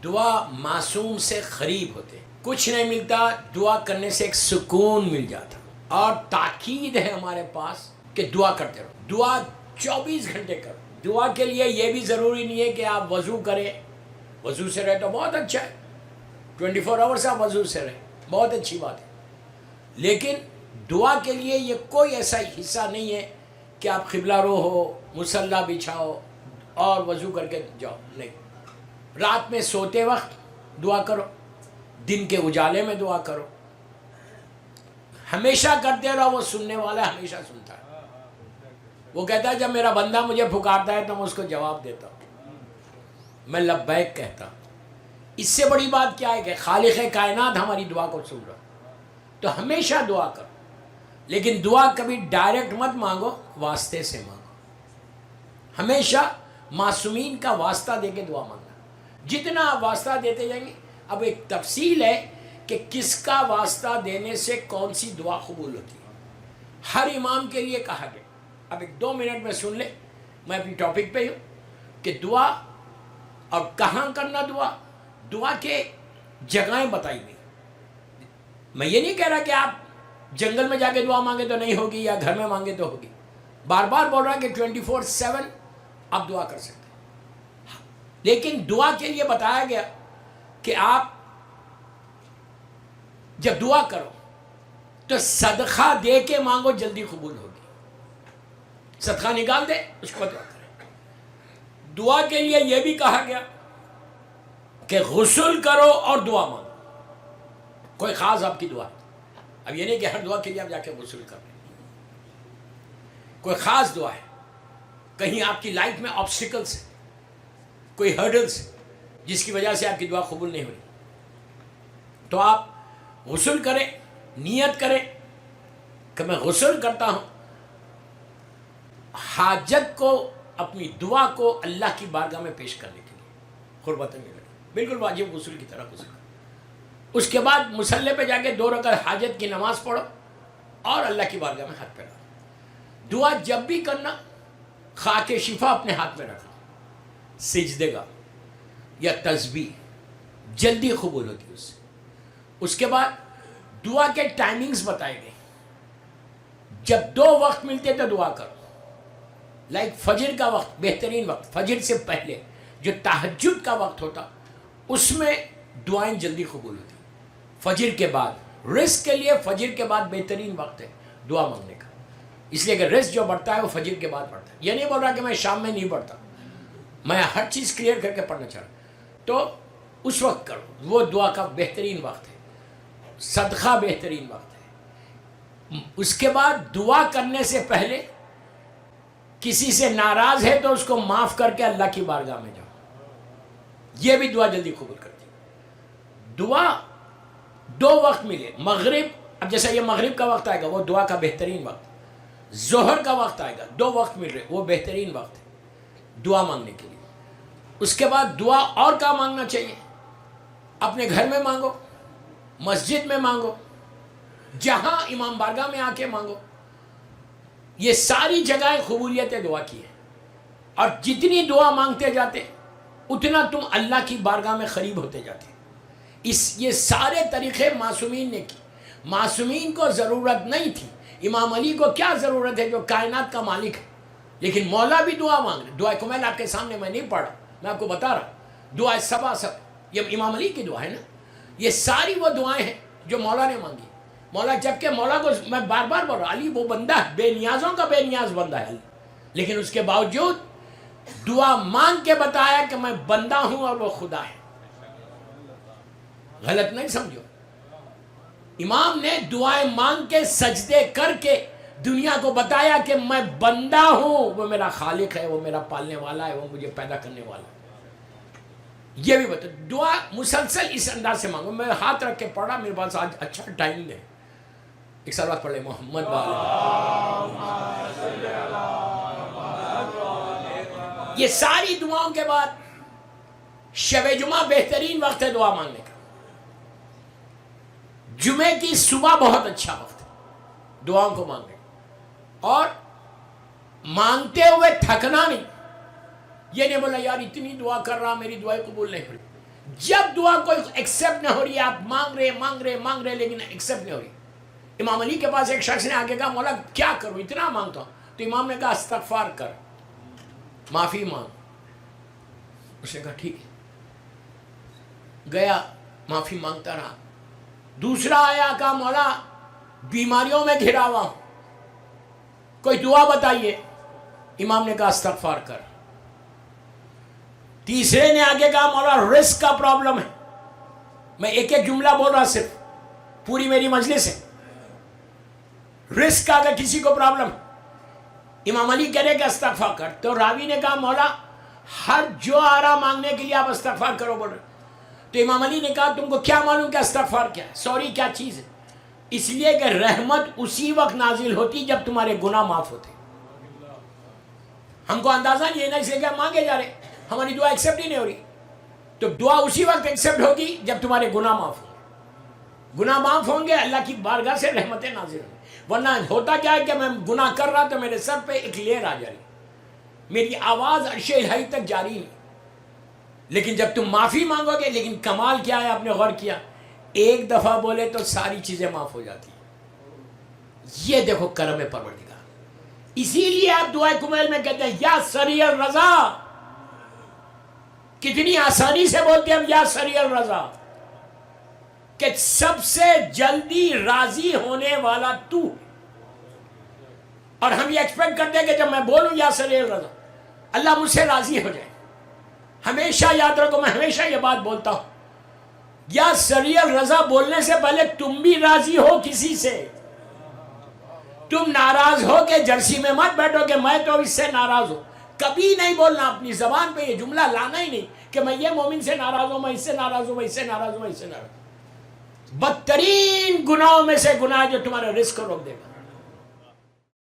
دعا معصوم سے قریب ہوتے، کچھ نہیں ملتا، دعا کرنے سے ایک سکون مل جاتا. اور تاکید ہے ہمارے پاس کہ دعا کرتے رہو، دعا 24 گھنٹے کرو. دعا کے لیے یہ بھی ضروری نہیں ہے کہ آپ وضو کریں، وضو سے رہے تو بہت اچھا ہے، 24 آورس آپ وضو سے رہیں، بہت اچھی بات ہے. لیکن دعا کے لیے یہ کوئی ایسا حصہ نہیں ہے کہ آپ قبلہ رو ہو، مصلی بچھاؤ اور وضو کر کے جاؤ. نہیں، رات میں سوتے وقت دعا کرو، دن کے اجالے میں دعا کرو، ہمیشہ کرتے رہو. وہ سننے والا ہمیشہ سنتا ہے. وہ کہتا ہے جب میرا بندہ مجھے پکارتا ہے تو میں اس کو جواب دیتا ہوں، میں لبیک کہتا ہوں. اس سے بڑی بات کیا ہے کہ خالق کائنات ہماری دعا کو سن رہا. تو ہمیشہ دعا کرو، لیکن دعا کبھی ڈائریکٹ مت مانگو، واسطے سے مانگو. ہمیشہ معصومین کا واسطہ دے کے دعا مانگنا. جتنا آپ واسطہ دیتے جائیں گے. اب ایک تفصیل ہے کہ کس کا واسطہ دینے سے کون سی دعا قبول ہوتی ہے. ہر امام کے لیے کہا گیا. اب ایک 2 منٹ میں سن لیں، میں اپنی ٹاپک پہ ہوں کہ دعا اور کہاں کرنا دعا. دعا کے جگہیں بتائی گئی. میں یہ نہیں کہہ رہا کہ آپ جنگل میں جا کے دعا مانگے تو نہیں ہوگی یا گھر میں مانگے تو ہوگی. بار بار بول رہا کہ 24/7 آپ دعا کر سکتے ہیں. لیکن دعا کے لیے بتایا گیا کہ آپ جب دعا کرو تو صدقہ دے کے مانگو، جلدی قبول ہوگی. صدقہ نکال دے اس کو دعا کریں. دعا کے لیے یہ بھی کہا گیا کہ غسل کرو اور دعا مانگو. کوئی خاص آپ کی دعا ہے. اب یہ نہیں کہ ہر دعا کے لیے آپ جا کے غسل کر رہے ہیں. کوئی خاص دعا ہے، کہیں آپ کی لائف میں آبسٹیکلس ہیں، کوئی ہرڈلس جس کی وجہ سے آپ کی دعا قبول نہیں ہوئی، تو آپ غسل کریں، نیت کریں کہ میں غسل کرتا ہوں حاجت کو، اپنی دعا کو اللہ کی بارگاہ میں پیش کرنے کے لیے. قربتاً بالکل واجب غسل کی طرح غسل کرو. اس کے بعد مصلی پہ جا کے 2 رکعت حاجت کی نماز پڑھو اور اللہ کی بارگاہ میں ہاتھ پھیلاؤ. دعا جب بھی کرنا، خاک شفا اپنے ہاتھ میں رکھنا، سجدے گا یا تسبیح جلدی قبول ہوتی ہے اس سے. اس کے بعد دعا کے ٹائمنگز بتائے گئے. جب 2 وقت ملتے تو دعا کرو. لائک فجر کا وقت بہترین وقت، فجر سے پہلے جو تہجد کا وقت ہوتا اس میں دعائیں جلدی قبول ہوتی. فجر کے بعد، رزق کے لیے فجر کے بعد بہترین وقت ہے دعا مانگنے کا. اس لیے کہ رزق جو بڑھتا ہے وہ فجر کے بعد بڑھتا ہے. یہ نہیں بول رہا کہ میں شام میں نہیں پڑھتا، میں ہر چیز کلیئر کر کے پڑھنا چاہ رہا ہوں. تو اس وقت کرو، وہ دعا کا بہترین وقت ہے. صدقہ بہترین وقت ہے. اس کے بعد دعا کرنے سے پہلے کسی سے ناراض ہے تو اس کو معاف کر کے اللہ کی بارگاہ میں جاؤ. یہ بھی دعا جلدی قبول کرتی ہے. دعا 2 وقت ملے، مغرب، اب جیسا یہ مغرب کا وقت آئے گا وہ دعا کا بہترین وقت. ظہر کا وقت آئے گا، 2 وقت مل رہے، وہ بہترین وقت ہے دعا مانگنے کے لیے. اس کے بعد دعا اور کیا مانگنا چاہیے؟ اپنے گھر میں مانگو، مسجد میں مانگو، جہاں امام بارگاہ میں آ کے مانگو. یہ ساری جگہیں قبولیت دعا کی ہے. اور جتنی دعا مانگتے جاتے اتنا تم اللہ کی بارگاہ میں قریب ہوتے جاتے. یہ سارے طریقے معصومین نے کی. معصومین کو ضرورت نہیں تھی. امام علی کو کیا ضرورت ہے جو کائنات کا مالک ہے؟ لیکن مولا بھی دعا مانگ رہے. دعا کمیل آپ کے سامنے میں نہیں پڑھا، میں آپ کو بتا رہا. دعا سبا سب یہ امام علی کی دعا ہے نا. یہ ساری وہ دعائیں ہیں جو مولا نے مانگی. مولا، جبکہ مولا کو میں بار بار بول رہا، علی وہ بندہ ہے، بے نیازوں کا بے نیاز بندہ ہے علی. لیکن اس کے باوجود دعا مانگ کے بتایا کہ میں بندہ ہوں اور وہ خدا ہے. غلط نہیں سمجھو. امام نے دعائیں مانگ کے، سجدے کر کے دنیا کو بتایا کہ میں بندہ ہوں، وہ میرا خالق ہے، وہ میرا پالنے والا ہے، وہ مجھے پیدا کرنے والا ہے. یہ بھی بتا. دعا مسلسل اس انداز سے مانگو. میں ہاتھ رکھ کے پڑھا، میرے پاس آج اچھا ٹائم ہے. ایک سال بعد پڑھ لیں محمد یہ ساری دعاؤں کے بعد شب جمعہ بہترین وقت ہے دعا مانگنے کا. جمعے کی صبح بہت اچھا وقت ہے دعاؤں کو مانگنے کا. اور مانگتے ہوئے تھکنا نہیں. یہ نہیں بولا یار اتنی دعا کر رہا میری دعائیں قبول نہیں ہوئی. جب دعا کوئی ایکسیپٹ نہ ہو رہی ہے، آپ مانگ رہے لیکن ایکسیپٹ نہیں ہو رہی. امام علی کے پاس ایک شخص نے آگے کہا مولا کیا کروں، اتنا مانگتا ہوں. تو امام نے کہا استغفار کر، معافی مانگ. اس نے کہا ٹھیک ہے. گیا معافی مانگتا رہا. دوسرا آیا، کہا مولا بیماریوں میں گھرا ہوا ہوں، کوئی دعا بتائیے. امام نے کہا استغفار کر. تیسرے نے آگے کہا مولا رزق کا پرابلم ہے. میں ایک ایک جملہ بول رہا صرف، پوری میری مجلس ہے. رزق کا اگر کسی کو پرابلم، امام علی کہہ رہے کہ استغفار کر. تو راوی نے کہا مولا ہر جو آ رہا مانگنے کے لیے آپ استغفار کرو بول رہے. تو امام علی نے کہا تم کو کیا معلوم کہ استغفار کیا ہے، سوری کیا چیز ہے؟ اس لیے کہ رحمت اسی وقت نازل ہوتی جب تمہارے گناہ معاف ہوتے. ہم کو اندازہ نہیں ہے نا، اس لیے کہ ہم مانگے جا رہے، ہماری دعا ایکسیپٹ ہی نہیں ہو رہی. تو دعا اسی وقت ایکسیپٹ ہوگی جب تمہارے گناہ معاف ہوں گے. گناہ معاف ہوں گے، اللہ کی بارگاہ سے رحمتیں نازل ہوں گی. ورنہ ہوتا کیا ہے کہ میں گناہ کر رہا تو میرے سر پہ ایک لیر آ جا رہی، میری آواز عرش الہی تک جاری نہیں. لیکن جب تم معافی مانگو گے، لیکن کمال کیا ہے، آپ نے غور کیا، ایک دفعہ بولے تو ساری چیزیں معاف ہو جاتی ہیں. یہ دیکھو کرم پروردگار. اسی لیے آپ دعائے کمیل میں کہتے ہیں یا سریع الرضا. کتنی آسانی سے بولتے ہیں ہم یا سریع الرضا، کہ سب سے جلدی راضی ہونے والا تو. اور ہم یہ ایکسپیکٹ کرتے ہیں کہ جب میں بولوں یا سریع الرضا اللہ مجھ سے راضی ہو جائے. ہمیشہ یاد رکھو، میں ہمیشہ یہ بات بولتا ہوں، یا سریع الرضا بولنے سے پہلے تم بھی راضی ہو کسی سے. تم ناراض ہو کے جرسی میں مت بیٹھو کہ میں تو اس سے ناراض ہوں. کبھی نہیں بولنا، اپنی زبان پہ یہ جملہ لانا ہی نہیں کہ میں یہ مومن سے ناراض ہوں، میں اس سے ناراض ہوں، میں اس سے ناراض ہوں، میں اس سے ناراض ہوں. بدترین گناہوں میں سے گناہ جو تمہارے رزق کو روک دے گا.